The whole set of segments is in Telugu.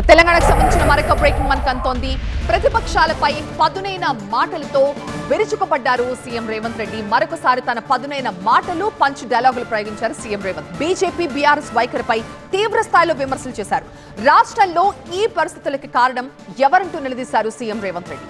తెలంగాణకు సంబంధించిన మరొక బ్రేకింగ్ మనకు అంతోంది. ప్రతిపక్షాలపై పదునైన మాటలతో విరుచుకుపడ్డారు సీఎం రేవంత్ రెడ్డి. మరొకసారి తన పదునైన మాటలు పంచ్ డైలాగులు ప్రయోగించారు సీఎం రేవంత్. బీజేపీ బీఆర్ఎస్ వైఖరిపై తీవ్ర స్థాయిలో విమర్శలు చేశారు. రాష్ట్రంలో ఈ పరిస్థితులకి కారణం ఎవరంటూ నిలదీశారు సీఎం రేవంత్ రెడ్డి.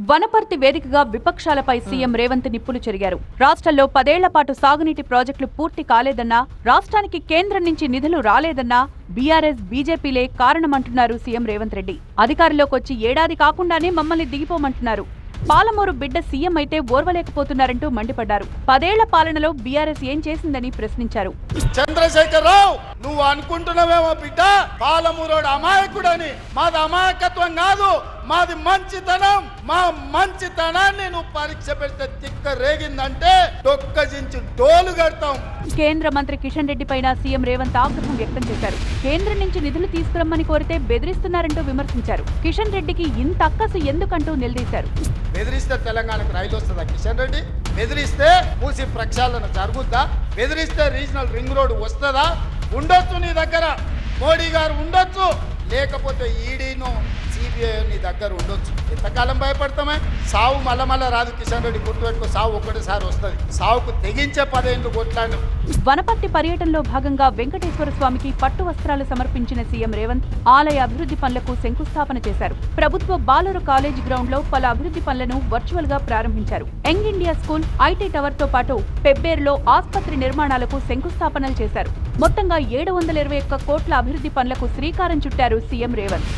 వనపర్తి వేదికగా విపక్షాలపై సీఎం రేవంత్ నిప్పులు చెరిగారు. రాష్ట్రంలో 10 ఏళ్ల పాటు సాగునీటి ప్రాజెక్టులు పూర్తి కాలేదన్నా, రాష్ట్రానికి కేంద్రం నుంచి నిధులు రాలేదన్నా బీఆర్ఎస్ బీజేపీలే కారణమంటున్నారు సీఎం రేవంత్ రెడ్డి. అధికారంలోకి వచ్చి ఏడాది కాకుండానే మమ్మల్ని దిగిపోమంటున్నారు. పాలమూరు బిడ్డ సీఎం అయితే ఓర్వలేకపోతున్నారంటూ మండిపడ్డారు. 10 ఏళ్ల పాలనలో బీఆర్ఎస్ ఏం చేసిందని ప్రశ్నించారు. చంద్రశేఖరరావు, నువ్వు అనుకుంటున్నావేమో బిడ్డ పాలమూరోడు అమాయకుడని. మాది అమాయకత్వం కాదు, మాది మంచితనం. మా మంచితనాన్ని నువ్వు పరీక్ష పెడితే తిక్క రేగిందంటే డొక్కజించి డోలు కడతాం. కేంద్ర మంత్రి కిషన్ రెడ్డి పైన సీఎం రేవంత్ ఆగ్రహం వ్యక్తం చేశారు. కేంద్రం నుంచి నిధులు తీసుకురమ్మని కోరితే బెదిరిస్తున్నారంటూ విమర్శించారు. కిషన్ రెడ్డికి ఇంత అక్కసు ఎందుకంటూ నిలదీశారు. బెదిరిస్తే తెలంగాణకు రైలు వస్తుందా కిషన్ రెడ్డి? బెదిరిస్తే మూసి ప్రక్షాళన జరుగుద్దా? బెదిరిస్తే రీజనల్ రింగ్ రోడ్ వస్తుందా? ఉండొచ్చు నీ దగ్గర, మోడీ గారు ఉండొచ్చు, లేకపోతే ఈడీను సిబిఐ నీ దగ్గర ఉండొచ్చు. ఎంతకాలం భయపడతామే? సావు మళ్ళా రాదు కిషన్ రెడ్డి, గుర్తుపెట్టుకో. సావు ఒకటిసారి వస్తుంది. సావుకు తెగించే 10 ఏళ్ళు కొట్లాడు. వనపర్తి పర్యటనలో భాగంగా వెంకటేశ్వర స్వామికి పట్టు వస్త్రాలు సమర్పించిన సీఎం రేవంత్ ఆలయ అభివృద్ధి పనులకు శంకుస్థాపన చేశారు. ప్రభుత్వ బాలుర కాలేజీ గ్రౌండ్ లో పలు అభివృద్ధి పనులను వర్చువల్ గా ప్రారంభించారు. Young India school, IT tower తో పాటు పెబ్బేరులో ఆసుపత్రి నిర్మాణాలకు శంకుస్థాపనలు చేశారు. మొత్తంగా 721 కోట్ల అభివృద్ధి పనులకు శ్రీకారం చుట్టారు సీఎం రేవంత్.